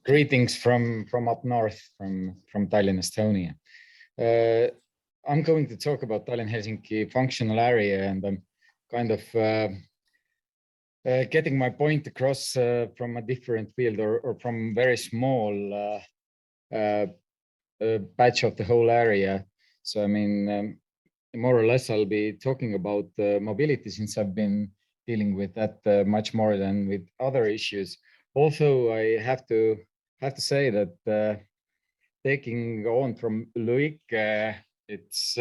Greetings from up north, from Tallinn, Estonia. I'm going to talk about Tallinn-Helsinki functional area, and I'm kind of getting my point across from a different field or from very small patch of the whole area. So, I mean, more or less, I'll be talking about mobility, since I've been dealing with that much more than with other issues. Also, I have to say that taking on from Luik, it's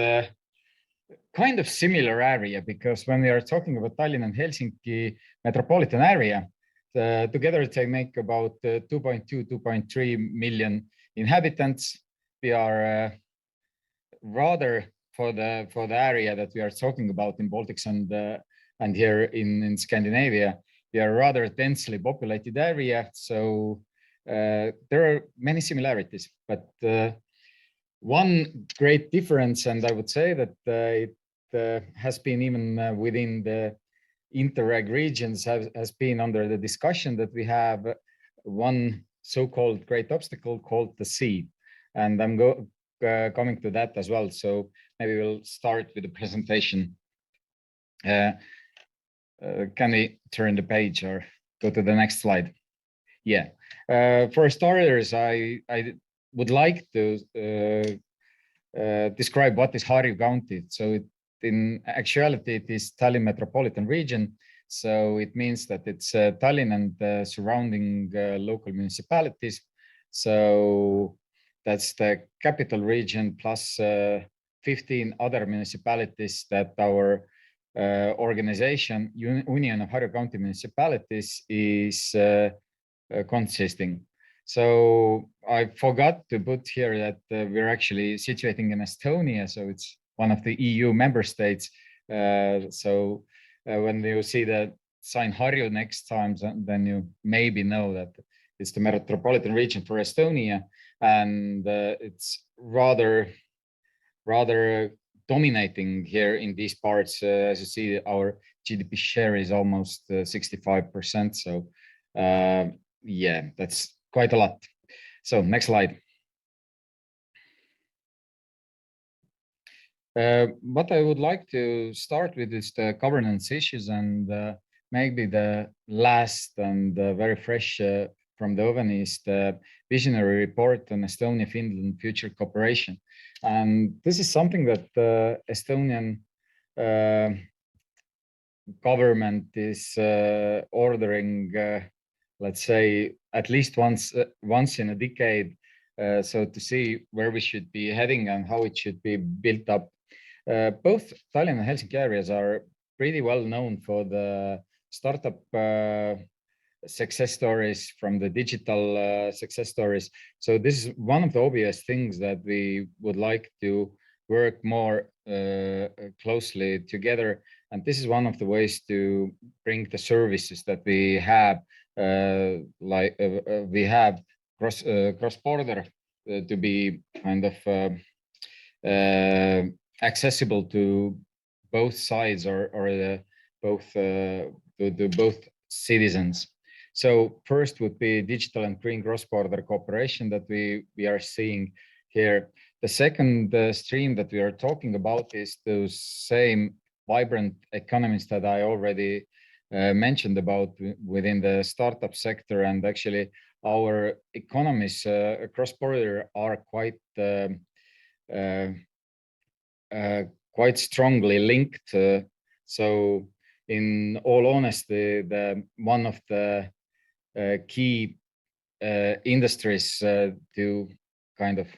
kind of similar area, because when we are talking about Tallinn and Helsinki metropolitan area, together they make about 2.2, 2.3 million inhabitants. We are rather for the area that we are talking about in Baltics and here in Scandinavia, we are rather densely populated area. So there are many similarities, but one great difference, and I would say that it has been even within the interreg regions, has been under the discussion, that we have one so-called great obstacle called the sea. And I'm coming to that as well. So maybe we'll start with the presentation. Can we turn the page or go to the next slide? Yeah. For starters, I would like to describe what is Harju County. So in actuality, it is Tallinn metropolitan region. So it means that it's Tallinn and surrounding local municipalities. So that's the capital region plus 15 other municipalities that our organization, Union of Harju County Municipalities, is consisting. So I forgot to put here that we're actually situating in Estonia, so it's one of the EU member states. So when you see the sign Harju next time, then you maybe know that it's the metropolitan region for Estonia, and it's rather dominating here in these parts. As you see, our GDP share is almost 65%. So yeah, that's quite a lot. So next slide. What I would like to start with is the governance issues, and maybe the last and very fresh from the oven is the visionary report on Estonia-Finland future cooperation. And this is something that the Estonian government is ordering, let's say, at least once in a decade, so to see where we should be heading and how it should be built up. Both Tallinn and Helsinki areas are pretty well known for the startup success stories, from the digital success stories. So this is one of the obvious things that we would like to work more closely together. And this is one of the ways to bring the services that we have, we have cross-border to be kind of accessible to both sides, or both citizens. So first would be digital and green cross-border cooperation that we are seeing here. The second stream that we are talking about is those same vibrant economies that I already mentioned about within the startup sector. And actually our economies across border are quite strongly linked. So in all honesty, one of the key industries to kind of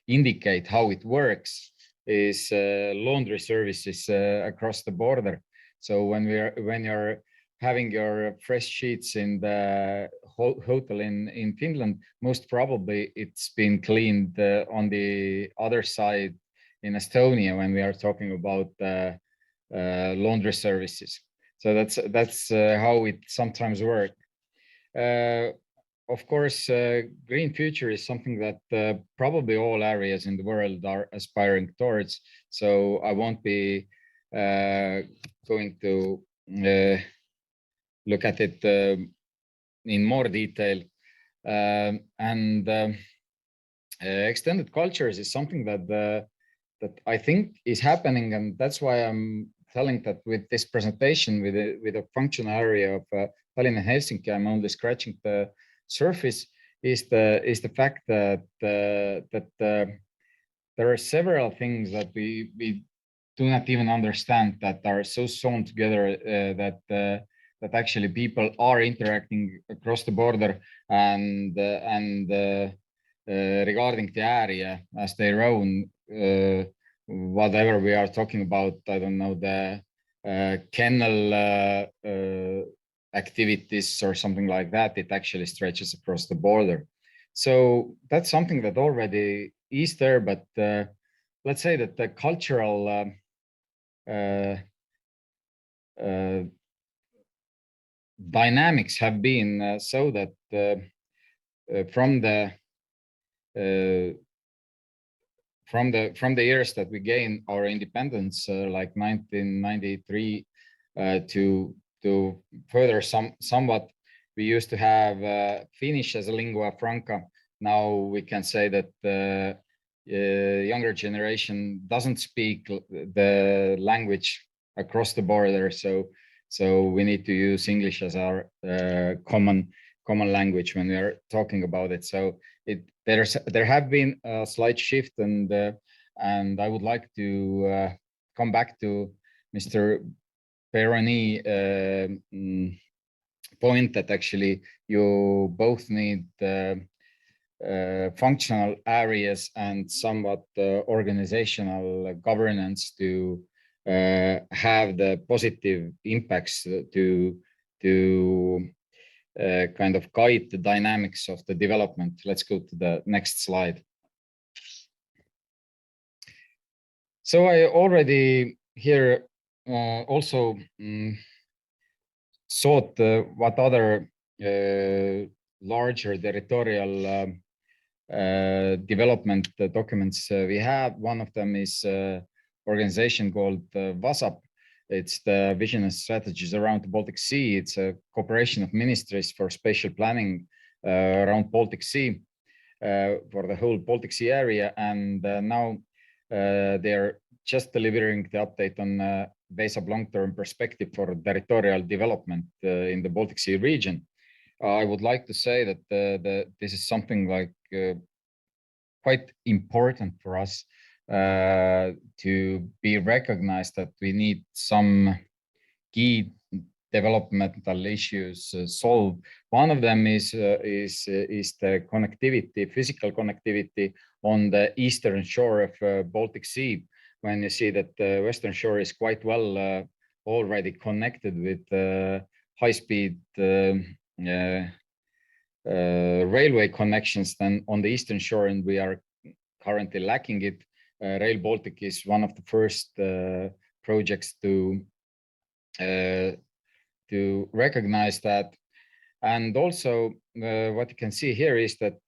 indicate how it works is laundry services across the border. So when you're having your fresh sheets in the hotel in Finland, most probably it's been cleaned on the other side in Estonia when we are talking about laundry services. So that's how it sometimes works. Of course, green future is something that probably all areas in the world are aspiring towards. So I won't be going to look at it in more detail. Extended cultures is something that I think is happening, and that's why I'm telling that with this presentation, with a functional area of Tallinn and Helsinki, I'm only scratching the surface. Is the fact that there are several things that we do not even understand that are so sewn together that actually people are interacting across the border and regarding the area as their own, whatever we are talking about, I don't know, the kennel activities or something like that, it actually stretches across the border. So that's something that already is there, but let's say that the cultural dynamics have been so that from the years that we gained our independence, like 1993 to further somewhat, we used to have Finnish as a lingua franca. Now we can say that the younger generation doesn't speak the language across the border, so we need to use English as our common language when we are talking about it. So there have been a slight shift, and I would like to come back to Mr. Peroni point that actually you both need functional areas and somewhat organizational governance to have the positive impacts to kind of guide the dynamics of the development. Let's go to the next slide. So I already here also sought what other larger territorial development documents we have. One of them is organization called WASAP. It's the Vision and Strategies around the Baltic Sea. It's a cooperation of ministries for spatial planning around Baltic Sea for the whole Baltic Sea area. And now they're just delivering the update on WASAP long-term perspective for territorial development in the Baltic Sea region. I would like to say that this is something like quite important for us to be recognized, that we need some key developmental issues solved. One of them is the connectivity, physical connectivity on the eastern shore of Baltic Sea. When you see that the western shore is quite well already connected with high-speed railway connections, then on the eastern shore, and we are currently lacking it. Rail Baltic is one of the first projects to recognize that. And also what you can see here is that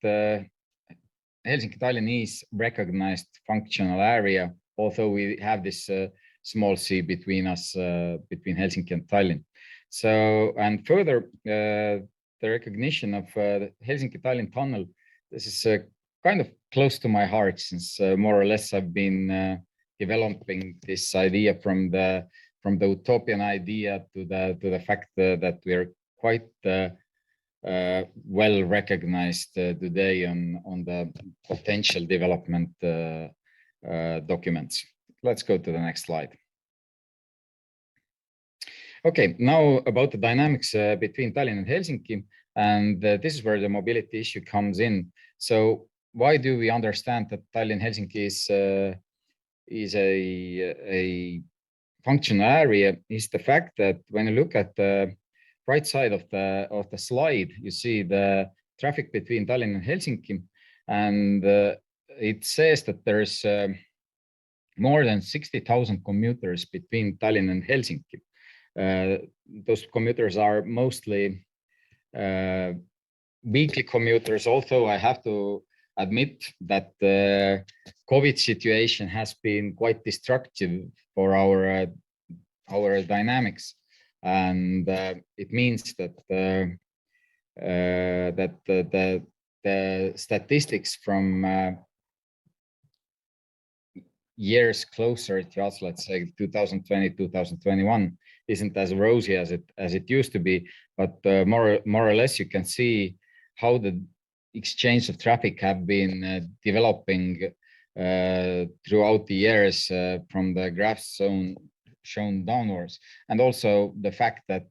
Helsinki-Tallinn is recognized functional area, although we have this small sea between us, between Helsinki and Tallinn. So, and further, the recognition of the Helsinki-Tallinn tunnel, this is kind of close to my heart, since more or less I've been developing this idea from the utopian idea to the fact that we are quite well recognized today on the potential development documents. Let's go to the next slide. Okay, now about the dynamics between Tallinn and Helsinki, and this is where the mobility issue comes in. So why do we understand that Tallinn-Helsinki is a functional area? Is the fact that when you look at the right side of the slide, you see the traffic between Tallinn and Helsinki, and it says that there's more than 60,000 commuters between Tallinn and Helsinki. Those commuters are mostly weekly commuters, although I have to admit that the COVID situation has been quite destructive for our dynamics. And it means that that the statistics from years closer to us, let's say 2020, 2021, isn't as rosy as it used to be. But more or less, you can see how the exchange of traffic have been developing throughout the years from the graphs shown downwards, and also the fact that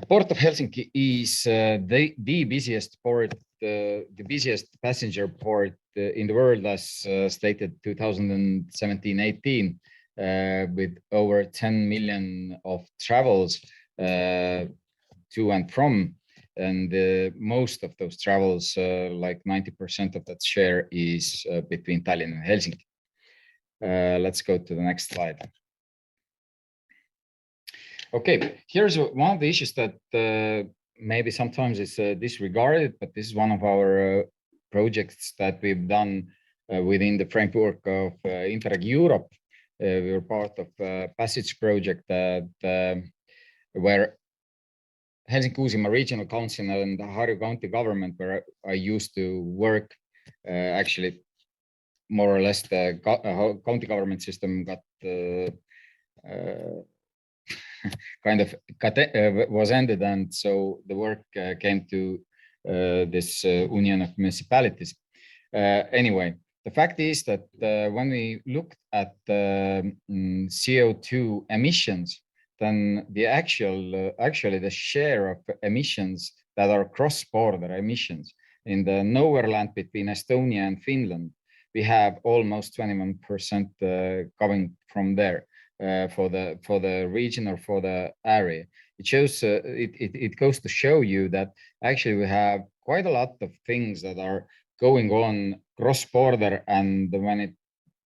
Port of Helsinki is the busiest port, the busiest passenger port in the world, as stated 2017-18, with over 10 million of travels to and from. And most of those travels, like 90% of that share, is between Tallinn and Helsinki. Let's go to the next slide. Okay, here's one of the issues that maybe sometimes is disregarded, but this is one of our projects that we've done within the framework of Interreg Europe. We were part of a passage project that where Helsinki-Uusimaa Regional Council and the Harju County government, where I used to work, actually more or less the county government system got kind of was ended, and so the work came to this Union of Municipalities. Anyway, the fact is that when we looked at CO2 emissions, then the actually the share of emissions that are cross-border emissions in the nowhere land between Estonia and Finland, we have almost 21% coming from there. For the region or for the area. It shows it goes to show you that actually we have quite a lot of things that are going on cross-border, and when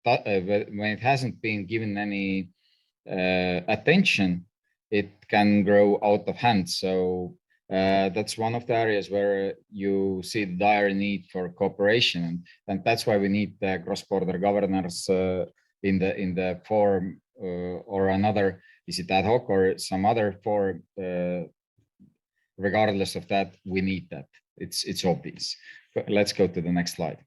it hasn't been given any attention, it can grow out of hand. So that's one of the areas where you see the dire need for cooperation, and that's why we need the cross-border governors in the form or another, is it ad hoc or some other form, regardless of that, we need that. It's obvious. But let's go to the next slide.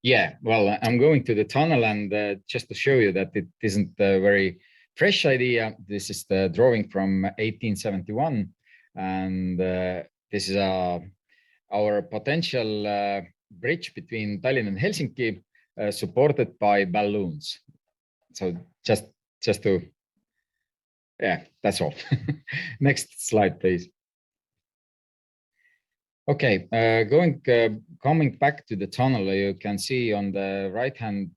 Yeah, well, I'm going to the tunnel, and just to show you that it isn't a very fresh idea. This is the drawing from 1871, and this is our potential bridge between Tallinn and Helsinki, supported by balloons. So just to, yeah, that's all. Next slide, please. Okay, coming back to the tunnel, you can see on the right-hand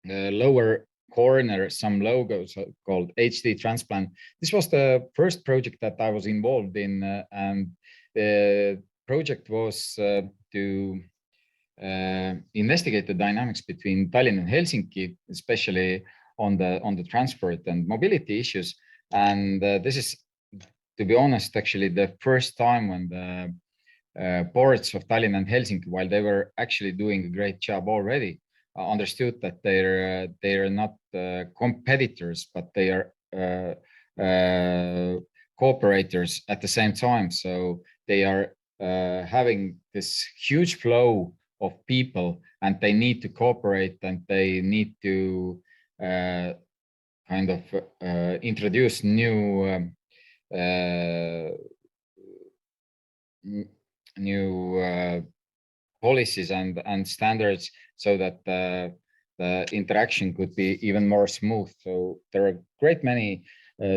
lower corner some logos called HD Transplant. This was the first project that I was involved in, and the project was to investigate the dynamics between Tallinn and Helsinki, especially on the transport and mobility issues. And this is, to be honest, actually the first time when the ports of Tallinn and Helsinki, while they were actually doing a great job already, understood that they're not competitors, but they are cooperators at the same time. So they are having this huge flow of people, and they need to cooperate, and they need to kind of introduce new policies and standards, so that the interaction could be even more smooth. So there are great many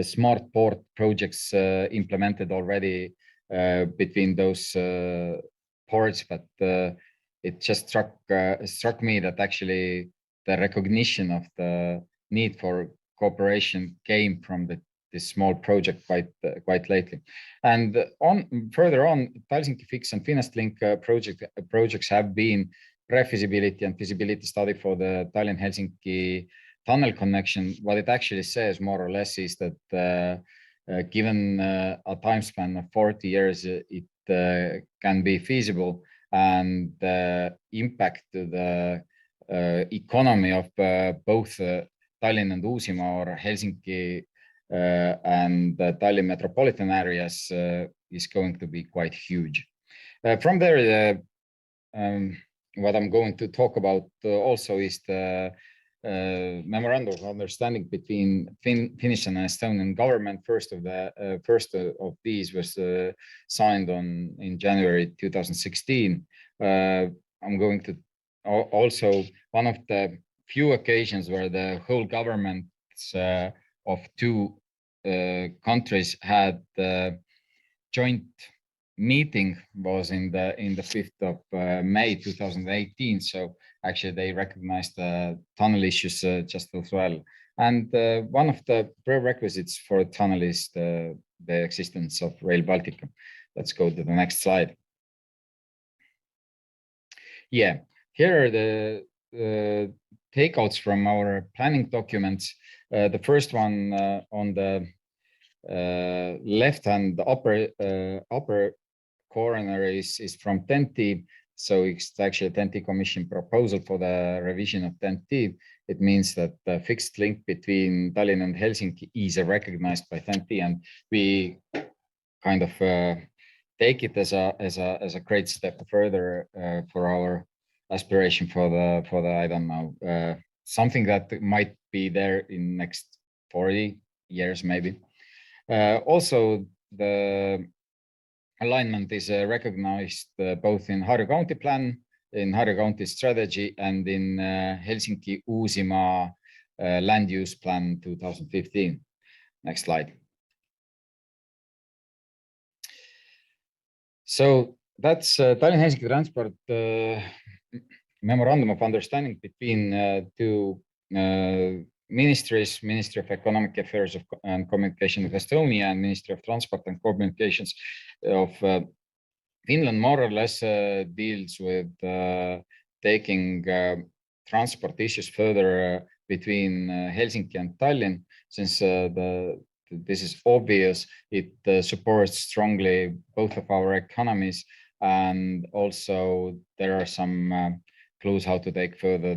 smart port projects implemented already between those ports, but it just struck me that actually the recognition of the need for cooperation came from this small project quite lately. And further on, Helsinki Fix and FinestLink projects have been pre-feasibility and feasibility study for the Tallinn-Helsinki tunnel connection. What it actually says more or less is that given a time span of 40 years, it can be feasible, and the impact to the economy of both Tallinn and Uusimaa or Helsinki and the Tallinn metropolitan areas is going to be quite huge. From there, what I'm going to talk about also is the memorandum of understanding between Finnish and Estonian government. First of these was signed in January 2016. I'm going to also one of the few occasions where the whole governments of two countries had joint meeting was in the 5th of May 2018. So actually they recognized the tunnel issues just as well. And one of the prerequisites for a tunnel is the existence of Rail Baltica. Let's go to the next slide. Yeah, here are the takeouts from our planning documents. The first one on the left-hand upper corner is from TEN-T. So it's actually a TEN-T Commission proposal for the revision of TEN-T. It means that the fixed link between Tallinn and Helsinki is recognized by TEN-T, and we kind of take it as a great step further for our aspiration for the I don't know, something that might be there in next 40 years maybe. Also, the alignment is recognized both in Harju County plan, in Harju County strategy, and in Helsinki Uusimaa land use plan 2015. Next slide. So that's Tallinn-Helsinki transport memorandum of understanding between two ministries, Ministry of Economic Affairs and Communication of Estonia and Ministry of Transport and Communications of Finland. More or less deals with taking transport issues further between Helsinki and Tallinn. Since this is obvious, it supports strongly both of our economies, and also there are some clues how to take further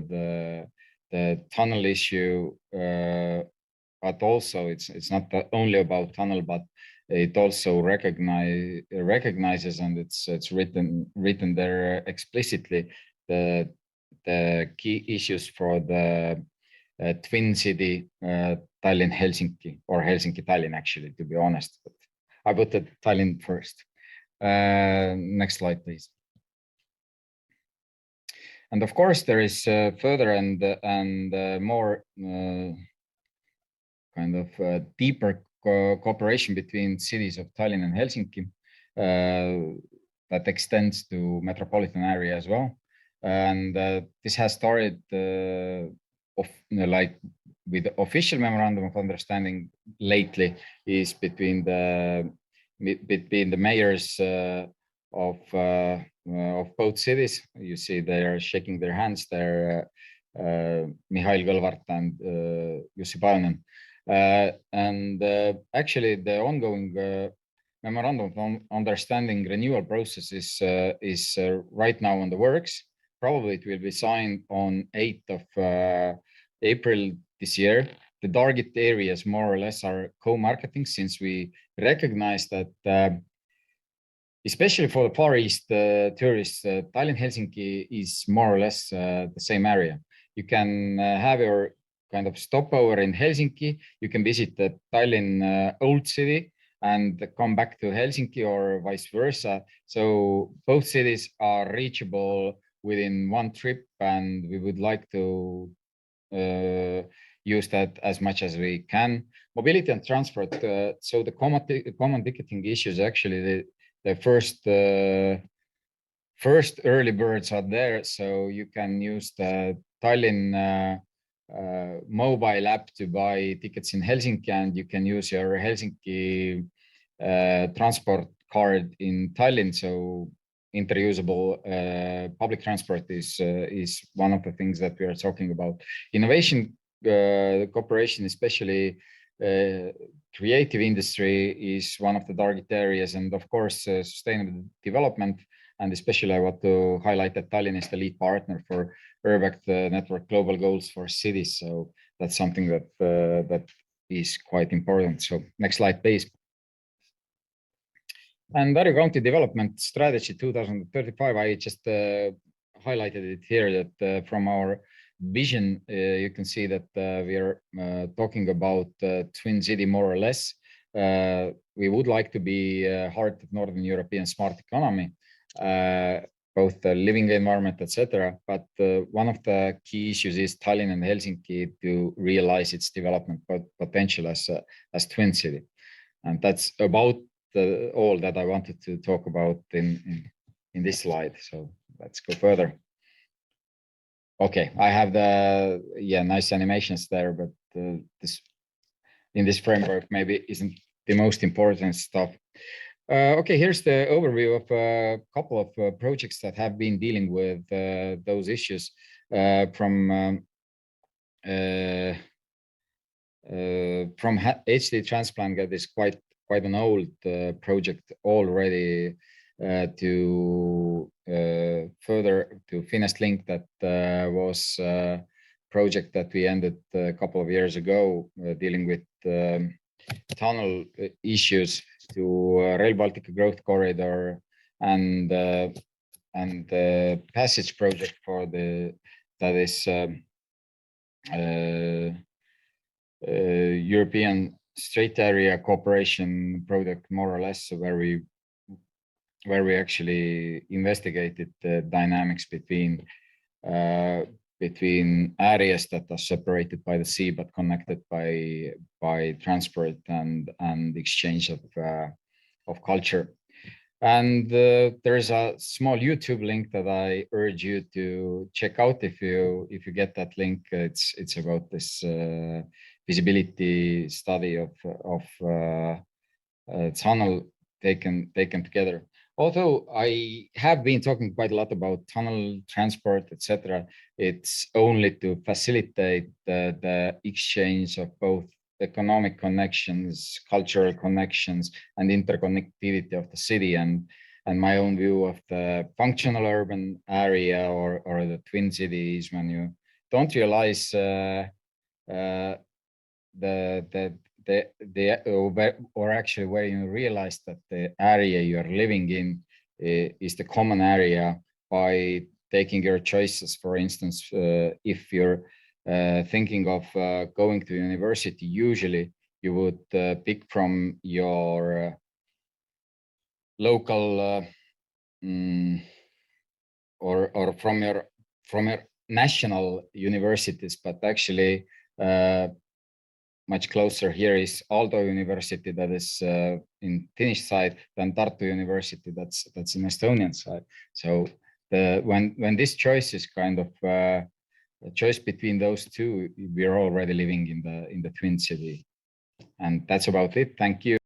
the tunnel issue, but also it's not only about tunnel, but it also recognizes, and it's written there explicitly, the key issues for the twin city Tallinn-Helsinki, or Helsinki-Tallinn actually, to be honest. But I put the Tallinn first. Next slide, please. And of course, there is further and more kind of deeper cooperation between cities of Tallinn and Helsinki that extends to metropolitan area as well. And this has started like with the official memorandum of understanding lately is between the mayors of both cities. You see they are shaking their hands there, Mihhail Kõlvart and Jussi Pajunen. And actually the ongoing memorandum of understanding renewal process is right now on the works. Probably it will be signed on 8th of April this year. The target areas more or less are co-marketing, since we recognize that especially for the Far East tourists, Tallinn-Helsinki is more or less the same area. You can have your kind of stopover in Helsinki. You can visit the Tallinn old city and come back to Helsinki, or vice versa. So both cities are reachable within one trip, and we would like to use that as much as we can. Mobility and transport. So the common ticketing issues, actually the first early birds are there. So you can use the Tallinn mobile app to buy tickets in Helsinki, and you can use your Helsinki transport card in Tallinn. So interusable public transport is one of the things that we are talking about. Innovation cooperation, especially creative industry, is one of the target areas, and of course sustainable development. And especially I want to highlight that Tallinn is the lead partner for Urbact Network Global Goals for Cities. So that's something that is quite important. So next slide, please. And Harju County Development Strategy 2035, I just highlighted it here that from our vision, you can see that we are talking about Twin City more or less. We would like to be heart of Northern European smart economy, both the living environment, etc. But one of the key issues is Tallinn and Helsinki to realize its development potential as Twin City. And that's about all that I wanted to talk about in this slide. So let's go further. Okay, I have the nice animations there, but this in this framework maybe isn't the most important stuff. Okay, here's the overview of a couple of projects that have been dealing with those issues from HD transplant. That is quite an old project already to further to Finest Link. That was a project that we ended a couple of years ago dealing with tunnel issues to Rail Baltica growth corridor and the passage project for that is European Straight Area Cooperation project, more or less, where we actually investigated the dynamics between areas that are separated by the sea but connected by transport and exchange of culture. And there is a small YouTube link that I urge you to check out if you get that link. It's about this feasibility study of tunnel taken together. Although I have been talking quite a lot about tunnel transport, etc., it's only to facilitate the exchange of both economic connections, cultural connections, and interconnectivity of the city, and my own view of the functional urban area or the twin cities, when you don't realize or actually where you realize that the area you are living in is the common area by taking your choices. For instance, if you're thinking of going to university, usually you would pick from your local or from your national universities, but actually much closer here is Aalto University, that is in Finnish side, than Tartu University, that's in Estonian side. So when this choice is kind of a choice between those two, we're already living in the twin city. And that's about it. Thank you.